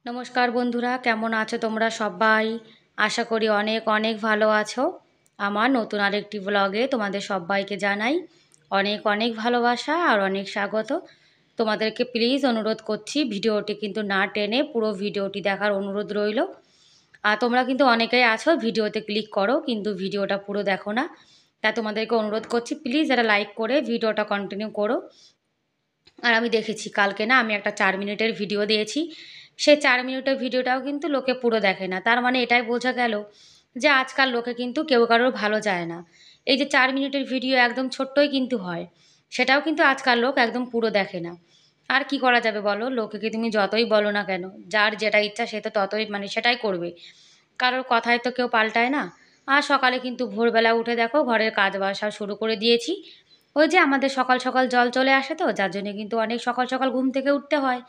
নমস্কার বন্ধুরা, কেমন আছো তোমরা সবাই? আশা করি অনেক অনেক ভালো আছো। আমার নতুন আরেকটি ব্লগে তোমাদের সবাইকে জানাই অনেক অনেক ভালোবাসা আর অনেক স্বাগত। তোমাদেরকে প্লিজ অনুরোধ করছি, ভিডিওটি কিন্তু না টেনে পুরো ভিডিওটি দেখার অনুরোধ রইল। আর তোমরা কিন্তু অনেকেই আছো ভিডিওতে ক্লিক করো কিন্তু ভিডিওটা পুরো দেখো না। তা তোমাদেরকে অনুরোধ করছি প্লিজ একটা লাইক করে ভিডিওটা কন্টিনিউ করো। আর আমি দেখেছি কালকে না আমি একটা 4 মিনিটের ভিডিও দিয়েছি, সেই 4 মিনিটের ভিডিওটাও কিন্তু লোকে পুরো দেখে না। তার মানে এটাই বোঝা গেল যে আজকাল লোকে কিন্তু কেউ কারোর ভালো চায় না। এই যে 4 মিনিটের ভিডিও একদম ছোট্টই কিন্তু হয়, সেটাও কিন্তু আজকাল লোক একদম পুরো দেখে না। আর কি করা যাবে বলো, লোকেকে তুমি যতই বলো না কেন, যার যেটা ইচ্ছা সে তো ততই সেটাই করবে। কারোর কথায় তো কেউ পাল্টায় না। আর সকালে কিন্তু ভোরবেলা উঠে দেখো ঘরের কাজ বাসা শুরু করে দিয়েছি। ওই যে আমাদের সকাল সকাল জল চলে আসে, তো যার জন্য কিন্তু অনেক সকাল সকাল ঘুম থেকে উঠতে হয়।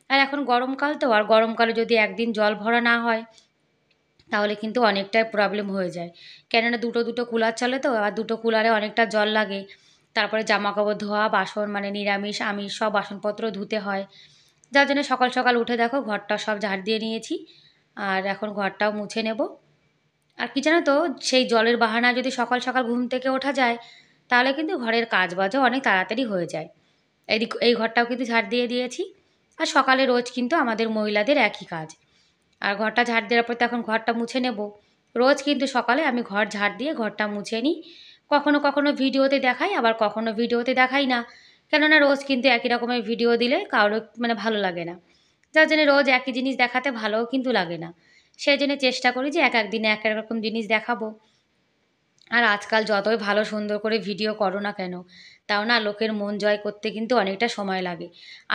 আর এখন গরমকাল, তো আর গরমকালে যদি একদিন জল ভরা না হয় তাহলে কিন্তু অনেকটাই প্রবলেম হয়ে যায়। কেননা দুটো দুটো কুলার চলে, তো আর দুটো কুলারে অনেকটা জল লাগে। তারপরে জামা কাপড় ধোয়া, বাসন নিরামিষ আমিষ সব বাসনপত্র ধুতে হয়। যার জন্য সকাল সকাল উঠে দেখো ঘরটা সব ঝাড় দিয়ে নিয়েছি। আর এখন ঘরটাও মুছে নেব। আর কি জানো তো, সেই জলের বাহানায় যদি সকাল সকাল ঘুম থেকে ওঠা যায় তাহলে কিন্তু ঘরের কাজ বাজও অনেক তাড়াতাড়ি হয়ে যায়। এই ঘরটাও কিন্তু ঝাড় দিয়ে দিয়েছি। আর সকালে রোজ কিন্তু আমাদের মহিলাদের একই কাজ। আর ঘরটা ঝাড় দেওয়ার পর তো এখন ঘরটা মুছে নেব। রোজ কিন্তু সকালে আমি ঘর ঝাড় দিয়ে ঘরটা মুছে নিই। কখনো কখনো ভিডিওতে দেখাই, আবার কখনো ভিডিওতে দেখাই না। কেননা রোজ কিন্তু একই রকমের ভিডিও দিলে কারোর ভালো লাগে না। যার জন্য রোজ একই জিনিস দেখাতে ভালোও কিন্তু লাগে না। সেই জন্য চেষ্টা করি যে এক এক দিনে এক এক রকম জিনিস দেখাবো। আর আজকাল যতই ভালো সুন্দর করে ভিডিও করো না কেন, তাও না লোকের মন জয় করতে কিন্তু অনেকটা সময় লাগে।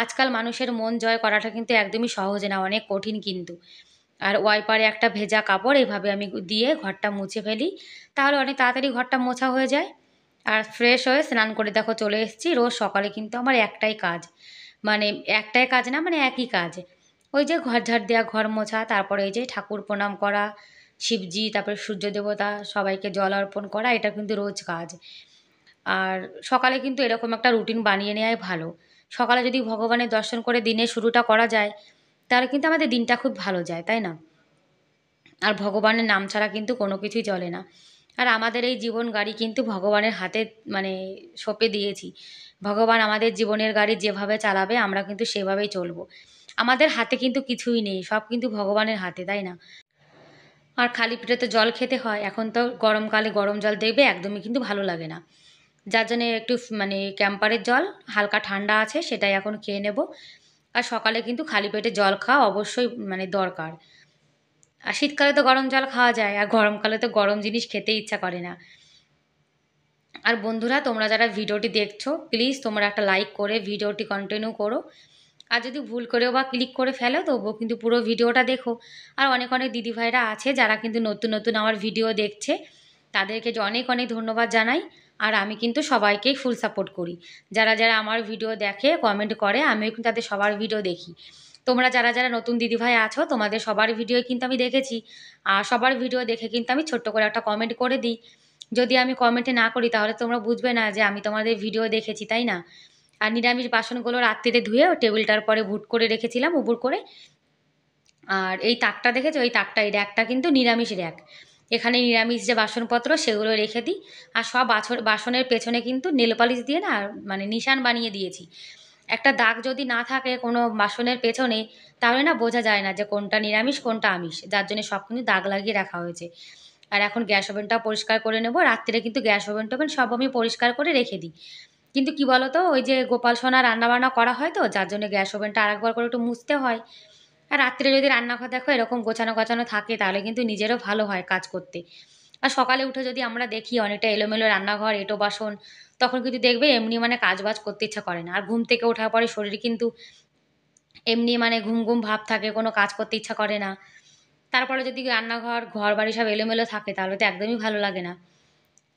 আজকাল মানুষের মন জয় করাটা কিন্তু একদমই সহজ না, অনেক কঠিন কিন্তু। আর ওয়াইপারে একটা ভেজা কাপড় এইভাবে আমি দিয়ে ঘরটা মুছে ফেলি, তাহলে অনেক তাড়াতাড়ি ঘরটা মোছা হয়ে যায়। আর ফ্রেশ হয়ে স্নান করে দেখো চলে এসেছি। রোজ সকালে কিন্তু আমার একটাই কাজ, মানে একটাই কাজ না, একই কাজ। ওই যে ঘর ঝাড় দেওয়া, ঘর মোছা, তারপরে এই যে ঠাকুর প্রণাম করা, শিবজি, তারপরে সূর্য দেবতা সবাইকে জল অর্পণ করা, এটা কিন্তু রোজ কাজ। আর সকালে কিন্তু এরকম একটা রুটিন বানিয়ে নেওয়াই ভালো। সকালে যদি ভগবানের দর্শন করে দিনের শুরুটা করা যায় তাহলে কিন্তু আমাদের দিনটা খুব ভালো যায়, তাই না? আর ভগবানের নাম ছাড়া কিন্তু কোনো কিছুই চলে না। আর আমাদের এই জীবন গাড়ি কিন্তু ভগবানের হাতে মানে সঁপে দিয়েছি। ভগবান আমাদের জীবনের গাড়ি যেভাবে চালাবে আমরা কিন্তু সেভাবেই চলবো। আমাদের হাতে কিন্তু কিছুই নেই, সব কিন্তু ভগবানের হাতে, তাই না? আর খালি পেটে তো জল খেতে হয়। এখন তো গরমকালে গরম জল দেখবে একদমই কিন্তু ভালো লাগে না। যার জন্যে একটু ক্যাম্পারের জল হালকা ঠান্ডা আছে সেটাই এখন খেয়ে নেব। আর সকালে কিন্তু খালি পেটে জল খাওয়া অবশ্যই দরকার। আর শীতকালে তো গরম জল খাওয়া যায়, আর গরমকালে তো গরম জিনিস খেতে ইচ্ছা করে না। আর বন্ধুরা, তোমরা যারা ভিডিওটি দেখছো প্লিজ তোমরা একটা লাইক করে ভিডিওটি কন্টিনিউ করো। আর যদি ভুল করেও বা ক্লিক করে ফেলো তবুও কিন্তু পুরো ভিডিওটা দেখো। আর অনেক অনেক দিদিভাইরা আছে যারা কিন্তু নতুন নতুন আমার ভিডিও দেখছে, তাদেরকে যে অনেক অনেক ধন্যবাদ জানাই। আর আমি কিন্তু সবাইকেই ফুল সাপোর্ট করি। যারা যারা আমার ভিডিও দেখে কমেন্ট করে আমিও কিন্তু তাদের সবার ভিডিও দেখি। তোমরা যারা যারা নতুন দিদিভাই আছো তোমাদের সবার ভিডিও কিন্তু আমি দেখেছি। আর সবার ভিডিও দেখে কিন্তু আমি ছোট্ট করে একটা কমেন্ট করে দিই। যদি আমি কমেন্টে না করি তাহলে তোমরা বুঝবে না যে আমি তোমাদের ভিডিও দেখেছি, তাই না? আর নিরামিষ বাসনগুলো রাত্রিরে ধুয়ে টেবিলটার পরে ভুট করে রেখেছিলাম উপুর করে। আর এই তাকটা দেখেছো, এই তাকটা, এই র্যাকটা কিন্তু নিরামিষ র্যাক। এখানে নিরামিষ যে বাসনপত্র সেগুলো রেখে দিই। আর সব বাসনের পেছনে কিন্তু নেল পালিশ দিয়ে না নিশান বানিয়ে দিয়েছি। একটা দাগ যদি না থাকে কোনো বাসনের পেছনে তাহলে না বোঝা যায় না যে কোনটা নিরামিষ কোনটা আমিষ, যার জন্য সব কিন্তু দাগ লাগিয়ে রাখা হয়েছে। আর এখন গ্যাস ওভেনটাও পরিষ্কার করে নেব। রাত্রে কিন্তু গ্যাস ওভেন টোভেন সব আমি পরিষ্কার করে রেখে দিই। কিন্তু কি বলো তো, ওই যে গোপাল সোনা রান্নাবান্না করা হয়, তো যার জন্য গ্যাস ওভেনটা আরেকবার করে একটু মুছতে হয়। আর রাত্রে যদি রান্নাঘর দেখো এরকম গোছানো গাছানো থাকে তাহলে কিন্তু নিজেরও ভালো হয় কাজ করতে। আর সকালে উঠে যদি আমরা দেখি অনেকটা এলোমেলো রান্নাঘর, এঁটো বাসন, তখন কিন্তু দেখবে এমনি কাজ বাজ করতে ইচ্ছা করে না। আর ঘুম থেকে ওঠার পরে শরীর কিন্তু এমনি ঘুম ঘুম ভাব থাকে, কোনো কাজ করতে ইচ্ছা করে না। তারপরে যদি রান্নাঘর ঘর বাড়ি সব এলোমেলো থাকে তাহলে তো একদমই ভালো লাগে না।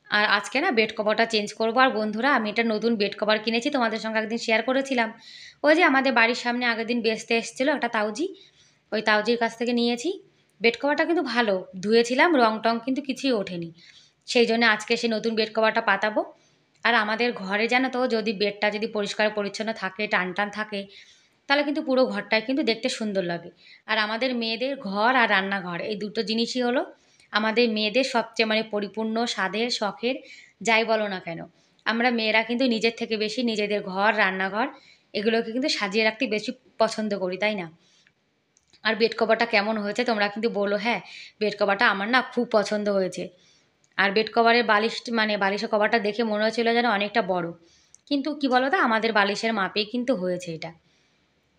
আর আজকে না বেড কভারটা চেঞ্জ করবো। আর বন্ধুরা, আমি একটা নতুন বেড কভার কিনেছি, তোমাদের সঙ্গে একদিন শেয়ার করেছিলাম। ওই যে আমাদের বাড়ির সামনে আগের দিন বেচতে এসেছিলো একটা তাউজি, ওই তাউজির কাছ থেকে নিয়েছি। বেড কভারটা কিন্তু ভালো, ধুয়েছিলাম, রং টং কিন্তু কিছুই ওঠেনি। সেই জন্য আজকে সেই নতুন বেড কভারটা পাতাবো। আর আমাদের ঘরে জানো তো, যদি বেডটা যদি পরিষ্কার পরিচ্ছন্ন থাকে, টান টান থাকে, তাহলে কিন্তু পুরো ঘরটাই কিন্তু দেখতে সুন্দর লাগে। আর আমাদের মেয়েদের ঘর আর রান্নাঘর এই দুটো জিনিসই হলো আমাদের মেয়েদের সবচেয়ে মানে পরিপূর্ণ স্বাদের, শখের, যাই বলো না কেন। আমরা মেয়েরা কিন্তু নিজের থেকে বেশি নিজেদের ঘর, রান্নাঘর এগুলোকে কিন্তু সাজিয়ে রাখতে বেশি পছন্দ করি, তাই না? আর বেড কভারটা কেমন হয়েছে তোমরা কিন্তু বলো হ্যাঁ, বেড কভারটা আমার না খুব পছন্দ হয়েছে। আর বেড কভারের বালিশ মানে বালিশের কভারটা দেখে মনে হচ্ছিল যেন অনেকটা বড়। কিন্তু কি বলো তো আমাদের বালিশের মাপেই কিন্তু হয়েছে এটা।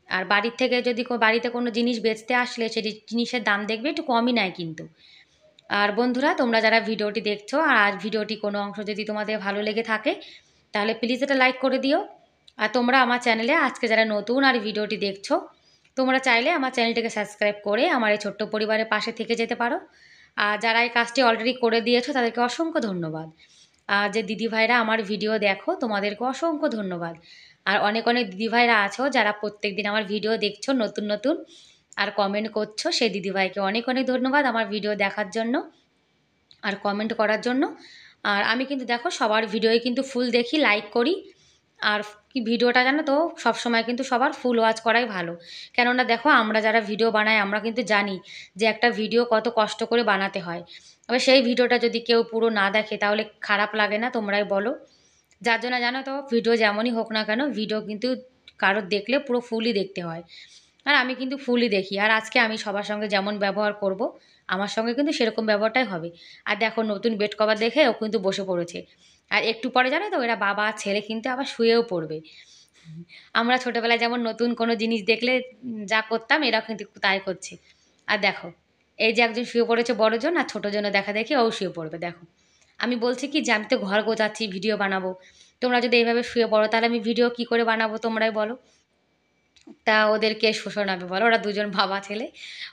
আর বাড়ির থেকে যদি বাড়িতে কোনো জিনিস বেচতে আসলে সেই জিনিসের দাম দেখবে একটু কমই নেয় কিন্তু। আর বন্ধুরা তোমরা যারা ভিডিওটি দেখছো আর আজ ভিডিওটি কোনো অংশ যদি তোমাদের ভালো লেগে থাকে তাহলে প্লিজ এটা লাইক করে দিও। আর তোমরা আমার চ্যানেলে আজকে যারা নতুন আর ভিডিওটি দেখছো তোমরা চাইলে আমার চ্যানেলটিকে সাবস্ক্রাইব করে আমার এই ছোট্ট পরিবারের পাশে থেকে যেতে পারো। আর যারা এই কাজটি অলরেডি করে দিয়েছো তাদেরকে অসংখ্য ধন্যবাদ। আর যে দিদিভাইরা আমার ভিডিও দেখো তোমাদেরকে অসংখ্য ধন্যবাদ। আর অনেক অনেক দিদিভাইরা আছো যারা প্রত্যেকদিন আমার ভিডিও দেখছো নতুন নতুন আর কমেন্ট করছো, সেই দিদিভাইকে অনেক অনেক ধন্যবাদ আমার ভিডিও দেখার জন্য আর কমেন্ট করার জন্য। আর আমি কিন্তু দেখো সবার ভিডিওই কিন্তু ফুল দেখি, লাইক করি। আর কি ভিডিওটা জানো তো সবসময় কিন্তু সবার ফুল ওয়াচ করাই ভালো। কেননা দেখো আমরা যারা ভিডিও বানাই আমরা কিন্তু জানি যে একটা ভিডিও কত কষ্ট করে বানাতে হয়। এবার সেই ভিডিওটা যদি কেউ পুরো না দেখে তাহলে খারাপ লাগে না? তোমরাই বলো। যার জন্য জানো তো ভিডিও যেমনই হোক না কেন ভিডিও কিন্তু কারোর দেখলে পুরো ফুলই দেখতে হয়। আর আমি কিন্তু ফুলই দেখি। আর আজকে আমি সবার সঙ্গে যেমন ব্যবহার করব, আমার সঙ্গে কিন্তু সেরকম ব্যবহারটাই হবে। আর দেখো নতুন বেড কভার দেখে ও কিন্তু বসে পড়েছে। আর একটু পরে জানো তো এরা বাবা আর ছেলে কিন্তু আবার শুয়েও পড়বে। আমরা ছোটোবেলায় যেমন নতুন কোনো জিনিস দেখলে যা করতাম এরাও কিন্তু তাই করছে। আর দেখো এই যে একজন শুয়ে পড়েছে বড়জন আর ছোটোজনও দেখা দেখি ও শুয়ে পড়বে দেখো। আমি বলছি কি যে আমি তো ঘর গোছাচ্ছি, ভিডিও বানাবো। তোমরা যদি এইভাবে শুয়ে পড়ো তাহলে আমি ভিডিও কী করে বানাবো তোমরাই বলো? তা ওদেরকে শোনাবে বলো? ওরা দুজন বাবা ছেলে।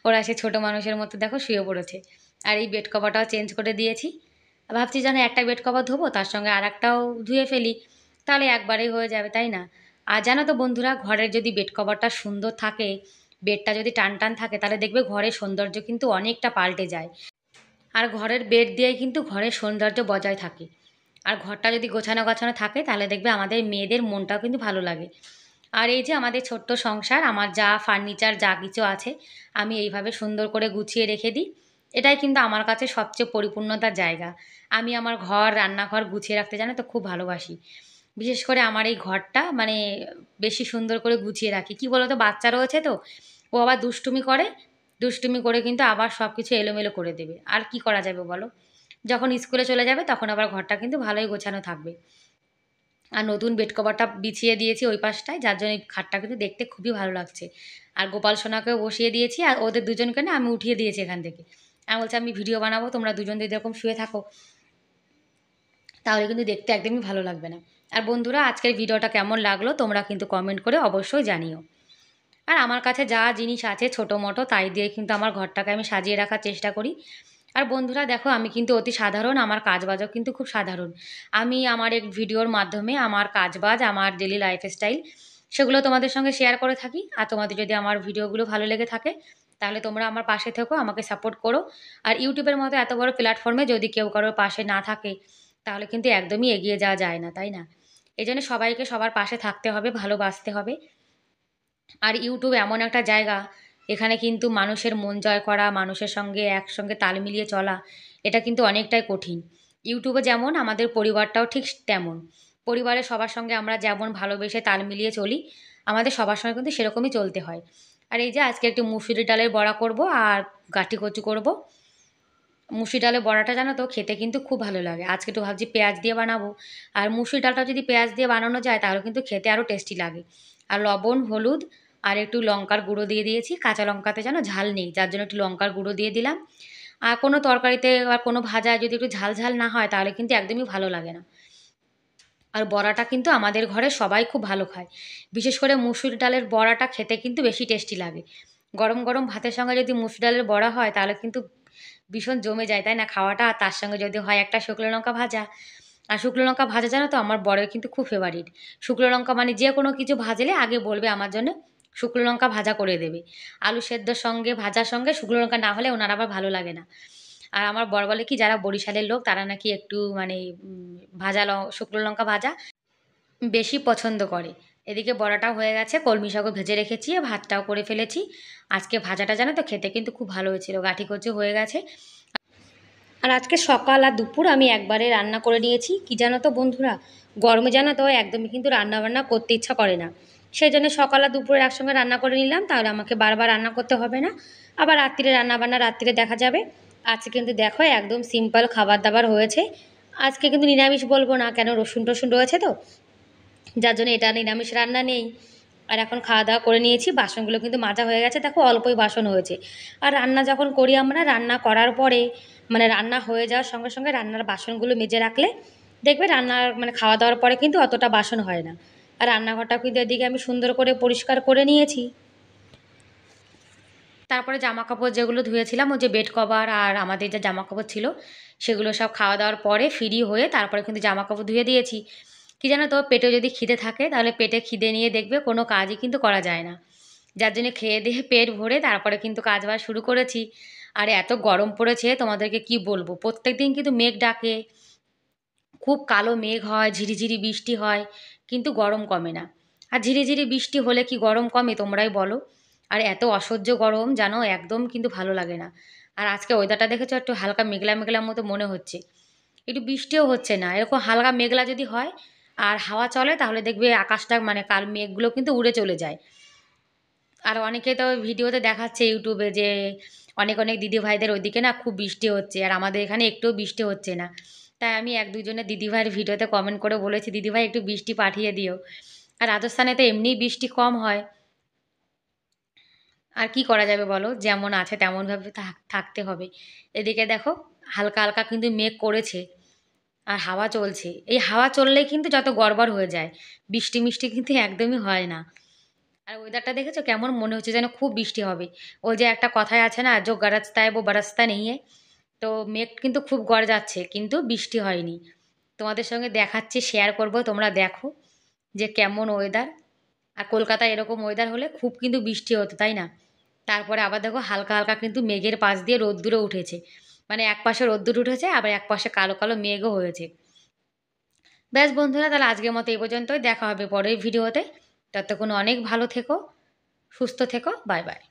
ওরা সে ছোট মানুষের মতো দেখো শুয়ে পড়েছে। আর এই বেড কভারটাও চেঞ্জ করে দিয়েছি। ভাবছি যেন একটা বেড কভার ধোবো তার সঙ্গে আরেকটাও ধুয়ে ফেলি। তাহলে একবারেই হয়ে যাবে, তাই না? আর জানো তো বন্ধুরা ঘরের যদি বেড কভারটা সুন্দর থাকে, বেডটা যদি টান টান থাকে তাহলে দেখবে ঘরের সৌন্দর্য কিন্তু অনেকটা পাল্টে যায়। আর ঘরের বেড দিয়েই কিন্তু ঘরের সৌন্দর্য বজায় থাকে। আর ঘরটা যদি গোছানো গাছানো থাকে তাহলে দেখবে আমাদের মেয়েদের মনটাও কিন্তু ভালো লাগে। আর এই যে আমাদের ছোট্ট সংসার, আমার যা ফার্নিচার যা কিছু আছে আমি এইভাবে সুন্দর করে গুছিয়ে রেখে দিই। এটাই কিন্তু আমার কাছে সবচেয়ে পরিপূর্ণতার জায়গা। আমি আমার ঘর রান্নাঘর গুছিয়ে রাখতে জানো তো খুব ভালোবাসি। বিশেষ করে আমার এই ঘরটা মানে বেশি সুন্দর করে গুছিয়ে রাখি। কী বলো তো বাচ্চা রয়েছে তো, ও আবার দুষ্টুমি করে। দুষ্টুমি করে কিন্তু আবার সব কিছু এলোমেলো করে দেবে। আর কি করা যাবে বলো? যখন স্কুলে চলে যাবে তখন আবার ঘরটা কিন্তু ভালোই গোছানো থাকবে। আর নতুন বেড কভারটা বিছিয়ে দিয়েছি ওই পাশটায় যার জন্য এই খাটটা কিন্তু দেখতে খুবই ভালো লাগছে। আর গোপাল সোনাকেও বসিয়ে দিয়েছি আর ওদের দুজনকে না আমি উঠিয়ে দিয়েছি এখান থেকে। আমি বলছি আমি ভিডিও বানাবো তোমরা দুজন যদি এরকম শুয়ে থাকো তাহলে কিন্তু দেখতে একদমই ভালো লাগবে না। আর বন্ধুরা আজকের ভিডিওটা কেমন লাগলো তোমরা কিন্তু কমেন্ট করে অবশ্যই জানিও। আর আমার কাছে যা জিনিস আছে ছোটো মোটো তাই দিয়ে কিন্তু আমার ঘরটাকে আমি সাজিয়ে রাখার চেষ্টা করি। আর বন্ধুরা দেখো আমি কিন্তু অতি সাধারণ, আমার কাজবাজও কিন্তু খুব সাধারণ। আমি আমার এক ভিডিওর মাধ্যমে আমার কাজবাজ, আমার ডেলি লাইফস্টাইল সেগুলো তোমাদের সঙ্গে শেয়ার করে থাকি। আর তোমাদের যদি আমার ভিডিওগুলো ভালো লেগে থাকে তাহলে তোমরা আমার পাশে থেকো, আমাকে সাপোর্ট করো। আর ইউটিউবের মতো এত বড় প্ল্যাটফর্মে যদি কেউ কারোর পাশে না থাকে তাহলে কিন্তু একদমই এগিয়ে যাওয়া যায় না, তাই না? এই জন্য সবাইকে সবার পাশে থাকতে হবে, ভালোবাসতে হবে। আর ইউটিউব এমন একটা জায়গা, এখানে কিন্তু মানুষের মন জয় করা, মানুষের সঙ্গে একসঙ্গে তাল মিলিয়ে চলা, এটা কিন্তু অনেকটাই কঠিন। ইউটিউবে যেমন আমাদের পরিবারটাও ঠিক তেমন। পরিবারের সবার সঙ্গে আমরা যেমন ভালোবেসে তাল মিলিয়ে চলি, আমাদের সবার সঙ্গে কিন্তু সেরকমই চলতে হয়। আর এই যে আজকে একটু মুসুরি ডালের বড়া করব আর গাঁটি কচু করব। মুসুরি ডালের বড়াটা জানো তো খেতে কিন্তু খুব ভালো লাগে। আজকে একটু ভাবছি পেঁয়াজ দিয়ে বানাবো। আর মুসুরি ডালটা যদি পেঁয়াজ দিয়ে বানানো যায় তাহলে কিন্তু খেতে আরও টেস্টি লাগে। আর লবণ, হলুদ আর একটু লঙ্কার গুঁড়ো দিয়ে দিয়েছি। কাঁচা লঙ্কাতে যেন ঝাল নেই যার জন্য একটু লঙ্কার গুঁড়ো দিয়ে দিলাম। আর কোনো তরকারিতে বা কোনো ভাজায় যদি একটু ঝাল ঝাল না হয় তাহলে কিন্তু একদমই ভালো লাগে না। আর বড়াটা কিন্তু আমাদের ঘরে সবাই খুব ভালো খায়। বিশেষ করে মুসুর ডালের বড়াটা খেতে কিন্তু বেশি টেস্টি লাগে। গরম গরম ভাতের সঙ্গে যদি মুসুর ডালের বড়া হয় তাহলে কিন্তু ভীষণ জমে যায়, তাই না খাওয়াটা? আর তার সঙ্গে যদি হয় একটা শুকনো লঙ্কা ভাজা। আর শুকনো লঙ্কা ভাজা জানো তো আমার বরের কিন্তু খুব ফেভারিট। শুকনো লঙ্কা মানে যে কোনো কিছু ভাজলে আগে বলবে আমার জন্য শুকনো লঙ্কা ভাজা করে দেবে। আলু সেদ্ধর সঙ্গে ভাজার সঙ্গে শুকনো লঙ্কা না হলে ওনার আবার ভালো লাগে না। আর আমার বর বলে কি যারা বরিশালের লোক তারা নাকি একটু মানে ভাজা শুকনো লঙ্কা ভাজা বেশি পছন্দ করে। এদিকে বড়াটাও হয়ে গেছে, কলমি শাকও ভেজে রেখেছি, ভাতটাও করে ফেলেছি। আজকে ভাজাটা জানো তো খেতে কিন্তু খুব ভালো হয়েছিল, গাঁঠি কচু হয়ে গেছে। আর আজকে সকাল আর দুপুর আমি একবারে রান্না করে নিয়েছি। কি জানো তো বন্ধুরা, গরমে জানো তো একদমই কিন্তু রান্নাবান্না করতে ইচ্ছা করে না। সেই জন্য সকাল আর দুপুরে একসঙ্গে রান্না করে নিলাম, তাহলে আমাকে বারবার রান্না করতে হবে না। আবার রাত্রিরে রান্নাবান্না রাত্রিরে দেখা যাবে। আজকে কিন্তু দেখো একদম সিম্পল খাবার দাবার হয়েছে। আজকে কিন্তু নিরামিষ বলবো না, কেন রসুন টসুন রয়েছে তো, যার জন্য এটা নিরামিষ রান্না নেই। আর এখন খাওয়া দাওয়া করে নিয়েছি, বাসনগুলো কিন্তু মাজা হয়ে গেছে, দেখো অল্পই বাসন হয়েছে। আর রান্না যখন করি আমরা, রান্না করার পরে মানে রান্না হয়ে যাওয়ার সঙ্গে সঙ্গে রান্নার বাসনগুলো মেজে রাখলে দেখবে রান্নার মানে খাওয়া দাওয়ার পরে কিন্তু অতটা বাসন হয় না। আর রান্নাঘরটাও কিন্তু এদিকে আমি সুন্দর করে পরিষ্কার করে নিয়েছি। তারপরে জামা কাপড় যেগুলো ধুয়েছিলাম, ওই যে বেড কভার আর আমাদের যে জামা কাপড় ছিল, সেগুলো সব খাওয়া দাওয়ার পরে ফ্রি হয়ে তারপরে কিন্তু জামা কাপড় ধুয়ে দিয়েছি। কি জানো তো, পেটে যদি খিদে থাকে তাহলে পেটে খিদে নিয়ে দেখবে কোনো কাজই কিন্তু করা যায় না। যার জন্য খেয়ে দিয়ে পেট ভরে তারপরে কিন্তু কাজ বাজ শুরু করেছি। আর এত গরম পড়েছে তোমাদেরকে কি বলবো, প্রত্যেক দিন কিন্তু মেঘ ডাকে, খুব কালো মেঘ হয়, ঝিরিঝিরি বৃষ্টি হয়, কিন্তু গরম কমে না। আর ঝিরিঝিরি বৃষ্টি হলে কি গরম কমে তোমরাই বলো? আর এত অসহ্য গরম জানো, একদম কিন্তু ভালো লাগে না। আর আজকে ওয়েদারটা দেখেছো, একটু হালকা মেঘলা মেঘলার মতো মনে হচ্ছে, একটু বৃষ্টিও হচ্ছে না। এরকম হালকা মেঘলা যদি হয় আর হাওয়া চলে, তাহলে দেখবে আকাশটা মানে কাল মেঘগুলো কিন্তু উড়ে চলে যায়। আর অনেকে তো ভিডিওতে দেখাচ্ছে ইউটিউবে যে অনেক অনেক দিদিভাইদের ওইদিকে না খুব বৃষ্টি হচ্ছে, আর আমাদের এখানে একটুও বৃষ্টি হচ্ছে না। তাই আমি এক দুজনের দিদিভাইয়ের ভিডিওতে কমেন্ট করে বলেছি, দিদিভাই একটু বৃষ্টি পাঠিয়ে দিও। আর রাজস্থানে তো এমনিই বৃষ্টি কম হয়। আর কি করা যাবে বলো, যেমন আছে তেমনভাবে থাকতে হবে। এদিকে দেখো হালকা হালকা কিন্তু মেঘ করেছে, আর হাওয়া চলছে। এই হাওয়া চললেই কিন্তু যত গড়বড় হয়ে যায়, বৃষ্টি মিষ্টি কিন্তু একদমই হয় না। আর ওয়েদারটা দেখেছো কেমন মনে হচ্ছে যেন খুব বৃষ্টি হবে। ওই যে একটা কথায় আছে না, "জো গরজতা হ্যায় वो बरसता नहीं है"। তো মেঘ কিন্তু খুব গরজাচ্ছে কিন্তু বৃষ্টি হয়নি। তোমাদের সঙ্গে দেখাচ্ছি, শেয়ার করব, তোমরা দেখো যে কেমন ওয়েদার। আর কলকাতায় এরকম ওয়েদার হলে খুব কিন্তু বৃষ্টি হতো, তাই না? তারপরে আবার দেখো হালকা হালকা কিন্তু মেঘের পাশ দিয়ে রোদ্দুরও উঠেছে। মানে এক পাশে রোদ্দুর উঠেছে, আবার এক পাশে কালো কালো মেঘও হয়েছে। ব্যাস বন্ধুরা, তাহলে আজকের মতো এই পর্যন্তই, দেখা হবে পরের ভিডিওতে। ততক্ষণ অনেক ভালো থেকো, সুস্থ থেকো, বাই বাই।